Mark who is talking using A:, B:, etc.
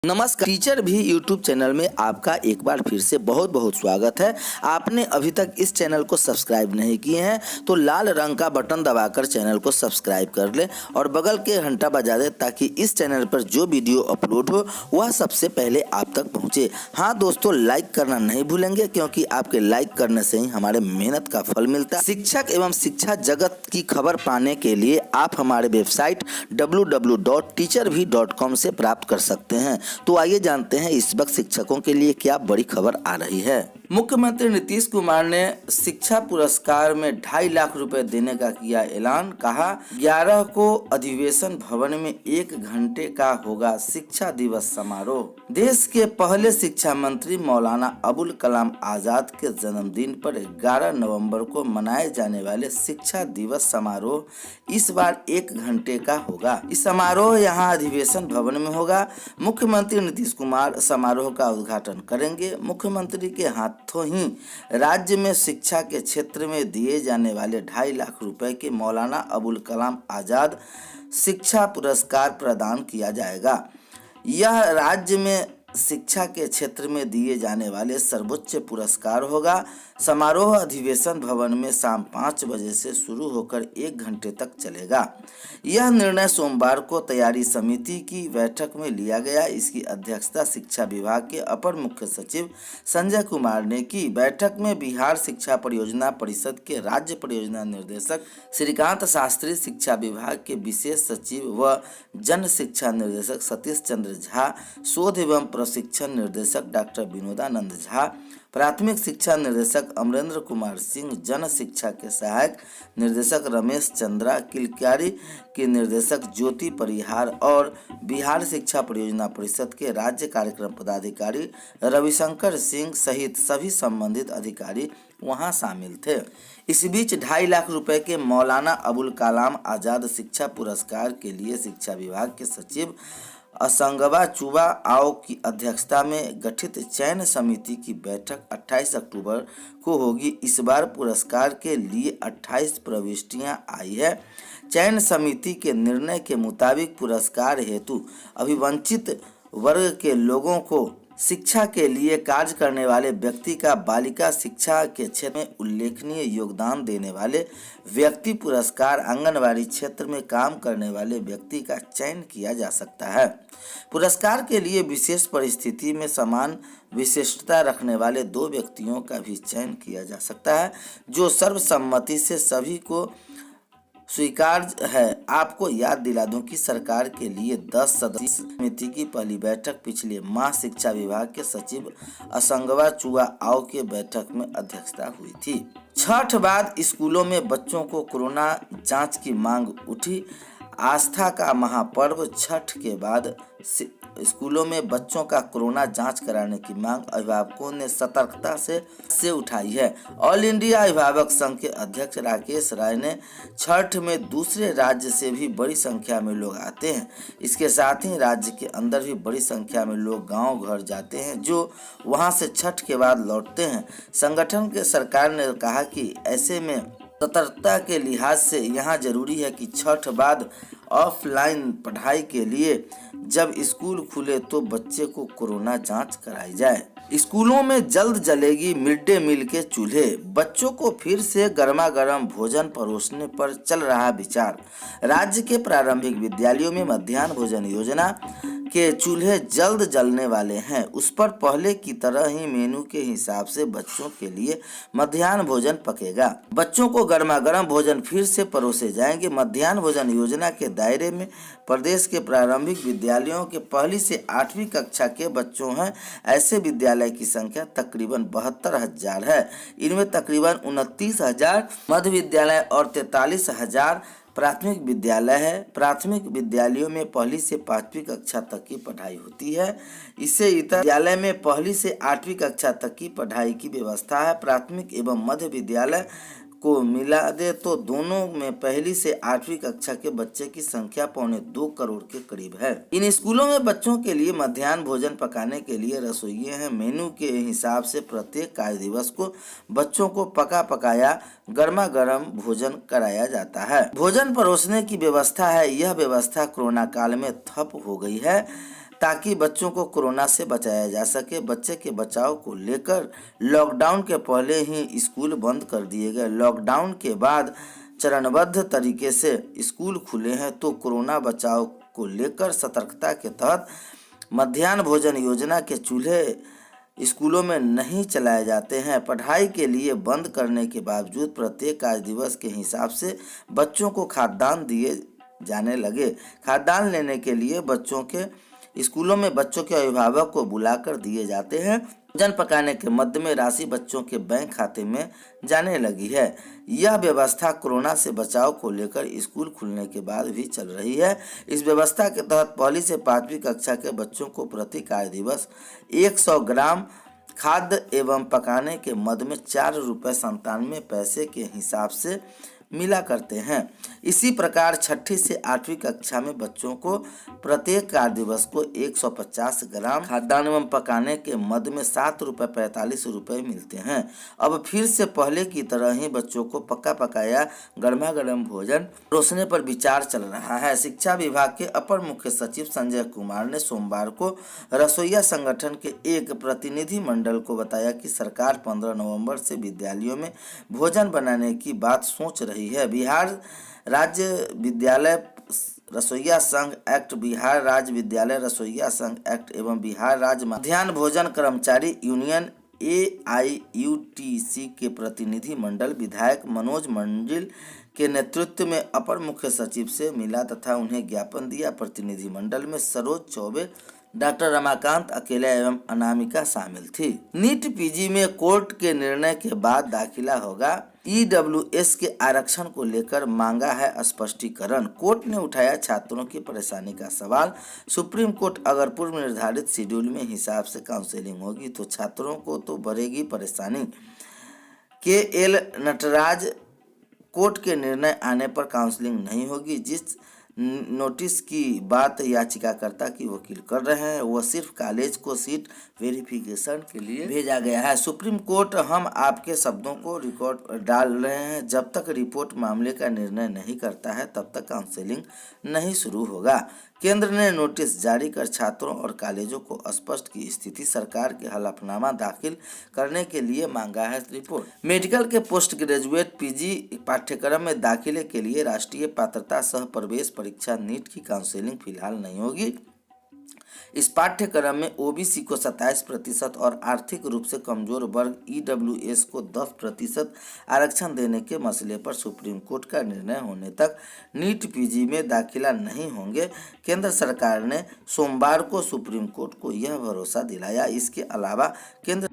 A: नमस्कार। टीचर भी YouTube channel में आपका एक बार फिर से बहुत बहुत स्वागत है। आपने अभी तक इस चैनल को सब्सक्राइब नहीं किए हैं तो लाल रंग का बटन दबाकर चैनल को सब्सक्राइब कर लें और बगल के घंटा बजा दें ताकि इस चैनल पर जो वीडियो अपलोड हो वह सबसे पहले आप तक पहुंचे। हाँ दोस्तों, लाइक करना नहीं भूलेंगे क्योंकि आपके लाइक करने से ही हमारे मेहनत का फल मिलता है। शिक्षक एवं शिक्षा जगत की खबर पाने के लिए आप हमारे वेबसाइट www.teacharbhi.com से प्राप्त कर सकते हैं। तो आइए जानते हैं इस वक्त शिक्षकों के लिए क्या बड़ी खबर आ रही है। मुख्यमंत्री नीतीश कुमार ने शिक्षा पुरस्कार में 2.5 लाख रुपए देने का किया ऐलान। कहा 11 को अधिवेशन भवन में 1 घंटे का होगा शिक्षा दिवस समारोह। देश के पहले शिक्षा मंत्री मौलाना अबुल कलाम आजाद के जन्मदिन पर 11 नवंबर को मनाए जाने वाले शिक्षा दिवस समारोह इस बार 1 घंटे का होगा। इस समारोह यहाँ अधिवेशन भवन में होगा। मुख्यमंत्री नीतीश कुमार समारोह का उद्घाटन करेंगे। मुख्यमंत्री के हाथों ही राज्य में शिक्षा के क्षेत्र में दिए जाने वाले 2.5 लाख रुपए के मौलाना अबुल कलाम आजाद शिक्षा पुरस्कार प्रदान किया जाएगा। यह राज्य में शिक्षा के क्षेत्र में दिए जाने वाले सर्वोच्च पुरस्कार होगा। समारोह अधिवेशन भवन में शाम 5 बजे से शुरू होकर 1 घंटे तक चलेगा। यह निर्णय सोमवार को तैयारी समिति की बैठक में लिया गया। इसकी अध्यक्षता शिक्षा विभाग के अपर मुख्य सचिव संजय कुमार ने की। बैठक में बिहार शिक्षा परियोजना परिषद के राज्य परियोजना निर्देशक श्रीकांत शास्त्री, शिक्षा विभाग के विशेष सचिव व जन शिक्षा निर्देशक सतीश चंद्र झा, शोध एवं प्रशिक्षण निर्देशक डॉक्टर विनोदानंद झा, प्राथमिक शिक्षा निर्देशक अमरेंद्र कुमार सिंह, जन शिक्षा के सहायक निर्देशक रमेश चंद्रा, किलकारी के निर्देशक ज्योति परिहार और बिहार शिक्षा परियोजना परिषद के राज्य कार्यक्रम पदाधिकारी रविशंकर सिंह सहित सभी संबंधित अधिकारी वहां शामिल थे। इस बीच 2.5 लाख रुपए के मौलाना अबुल कलाम आजाद शिक्षा पुरस्कार के लिए शिक्षा विभाग के सचिव असंगवा चुबा आओ की अध्यक्षता में गठित चयन समिति की बैठक 28 अक्टूबर को होगी। इस बार पुरस्कार के लिए 28 प्रविष्टियां आई है। चयन समिति के निर्णय के मुताबिक पुरस्कार हेतु अभिवंचित वर्ग के लोगों को शिक्षा के लिए कार्य करने वाले व्यक्ति का, बालिका शिक्षा के क्षेत्र में उल्लेखनीय योगदान देने वाले व्यक्ति पुरस्कार, आंगनबाड़ी क्षेत्र में काम करने वाले व्यक्ति का चयन किया जा सकता है। पुरस्कार के लिए विशेष परिस्थिति में समान विशिष्टता रखने वाले 2 व्यक्तियों का भी चयन किया जा सकता है जो सर्वसम्मति से सभी को स्वीकार्य है। आपको याद दिला दूं कि सरकार के लिए 10 सदस्यीय समिति की पहली बैठक पिछले माह शिक्षा विभाग के सचिव असंगवा चुआ आओ के बैठक में अध्यक्षता हुई थी। छठ बाद स्कूलों में बच्चों को कोरोना जांच की मांग उठी। आस्था का महापर्व छठ के बाद स्कूलों में बच्चों का कोरोना जांच कराने की मांग अभिभावकों ने सतर्कता से उठाई है। ऑल इंडिया अभिभावक संघ के अध्यक्ष राकेश राय ने छठ में दूसरे राज्य से भी बड़ी संख्या में लोग आते हैं। इसके साथ ही राज्य के अंदर भी बड़ी संख्या में लोग गांव घर जाते हैं जो वहां से छठ के बाद लौटते हैं। संगठन के सरकार ने कहा कि ऐसे में सतर्कता के लिहाज से यहाँ जरूरी है कि छठ बाद ऑफलाइन पढ़ाई के लिए जब स्कूल खुले तो बच्चे को कोरोना जांच कराई जाए। स्कूलों में जल्द जलेगी मिड डे मील के चूल्हे। बच्चों को फिर से गर्मा गर्म भोजन परोसने पर चल रहा विचार। राज्य के प्रारंभिक विद्यालयों में मध्याह्न भोजन योजना के चूल्हे जल्द जलने वाले हैं। उस पर पहले की तरह ही मेनू के हिसाब से बच्चों के लिए मध्याह्न भोजन पकेगा। बच्चों को गर्मा गर्म भोजन फिर से परोसे जाएंगे। मध्याह्न भोजन योजना के दायरे में प्रदेश के प्रारंभिक विद्यालयों के 1ली से 8वीं कक्षा के बच्चों हैं। ऐसे विद्यालय की संख्या तकरीबन 72,000 है। इनमें तकरीबन 29,000 मध्य विद्यालय और 43,000 प्राथमिक विद्यालय है। प्राथमिक विद्यालयों में 1ली से 5वीं कक्षा तक की पढ़ाई होती है। इससे इतर विद्यालय में 1ली से 8वीं कक्षा तक की पढ़ाई की व्यवस्था है। प्राथमिक एवं मध्य विद्यालय को मिला दे तो दोनों में 1ली से 8वीं कक्षा के बच्चे की संख्या 2.25 करोड़ के करीब है। इन स्कूलों में बच्चों के लिए मध्याह्न भोजन पकाने के लिए रसोइये हैं। मेनू के हिसाब से प्रत्येक कार्य दिवस को बच्चों को पका पकाया गर्मा गर्म भोजन कराया जाता है। भोजन परोसने की व्यवस्था है। यह व्यवस्था कोरोना काल में ठप हो गई है। ताकि बच्चों को कोरोना से बचाया जा सके। बच्चे के बचाव को लेकर लॉकडाउन के पहले ही स्कूल बंद कर दिए गए। लॉकडाउन के बाद चरणबद्ध तरीके से स्कूल खुले हैं, तो कोरोना बचाव को लेकर सतर्कता के तहत मध्याह्न भोजन योजना के चूल्हे स्कूलों में नहीं चलाए जाते हैं। पढ़ाई के लिए बंद करने के बावजूद प्रत्येक कार्य दिवस के हिसाब से बच्चों को खाद्यान्न दिए जाने लगे। खाद्यान्न लेने के लिए बच्चों के स्कूलों में बच्चों के अभिभावक को बुलाकर दिए जाते हैं। भोजन पकाने के मध्य में राशि बच्चों के बैंक खाते में जाने लगी है। यह व्यवस्था कोरोना से बचाव को लेकर स्कूल खुलने के बाद भी चल रही है। इस व्यवस्था के तहत पहली से 5वीं कक्षा के बच्चों को प्रति कार्य दिवस 100 ग्राम खाद्य एवं पकाने के मद में 4 रुपये 97 पैसे के हिसाब से मिला करते हैं। इसी प्रकार 6ठी से 8वीं कक्षा में बच्चों को प्रत्येक कार्य दिवस को 150 ग्राम खाद्यान्न एवं पकाने के मद में 7 रुपये 45 रुपये मिलते हैं। अब फिर से पहले की तरह ही बच्चों को पका पकाया गर्मा गर्म भोजन परोसने पर विचार चल रहा है। शिक्षा विभाग के अपर मुख्य सचिव संजय कुमार ने सोमवार को रसोइया संगठन के एक प्रतिनिधि मंडल को बताया कि सरकार 15 नवंबर से विद्यालयों में भोजन बनाने की बात सोच रही है। बिहार राज्य विद्यालय रसोइया संघ एक्ट, बिहार राज्य विद्यालय रसोइया संघ एक्ट एवं बिहार राज्य मध्याह्न भोजन कर्मचारी यूनियन AIUTC के प्रतिनिधि मंडल विधायक मनोज मंजिल के नेतृत्व में अपर मुख्य सचिव से मिला तथा उन्हें ज्ञापन दिया। प्रतिनिधि मंडल में सरोज चौबे, डॉक्टर रमाकांत अकेला एवं अनामिका शामिल थी। नीट पीजी में कोर्ट के निर्णय के बाद दाखिला होगा। EWS के आरक्षण को लेकर मांगा है स्पष्टीकरण। कोर्ट ने उठाया छात्रों की परेशानी का सवाल। सुप्रीम कोर्ट अगर पूर्व निर्धारित शेड्यूल में हिसाब से काउंसलिंग होगी तो छात्रों को तो बढ़ेगी परेशानी। KL नटराज, कोर्ट के निर्णय आने पर काउंसलिंग नहीं होगी। जिस नोटिस की बात याचिकाकर्ता की वकील कर रहे हैं वह सिर्फ कॉलेज को सीट वेरिफिकेशन के लिए भेजा गया है। सुप्रीम कोर्ट हम आपके शब्दों को रिकॉर्ड डाल रहे हैं, जब तक रिपोर्ट मामले का निर्णय नहीं करता है तब तक काउंसलिंग नहीं शुरू होगा। केंद्र ने नोटिस जारी कर छात्रों और कॉलेजों को स्पष्ट की स्थिति सरकार के हलफनामा दाखिल करने के लिए मांगा है रिपोर्ट। मेडिकल के पोस्ट ग्रेजुएट PG पाठ्यक्रम में दाखिले के लिए राष्ट्रीय पात्रता सह प्रवेश परीक्षा नीट की काउंसलिंग फिलहाल नहीं होगी। इस पाठ्यक्रम में OBC को 27% और आर्थिक रूप से कमजोर वर्ग EWS को 10% आरक्षण देने के मसले पर सुप्रीम कोर्ट का निर्णय होने तक नीट PG में दाखिला नहीं होंगे। केंद्र सरकार ने सोमवार को सुप्रीम कोर्ट को यह भरोसा दिलाया। इसके अलावा केंद्र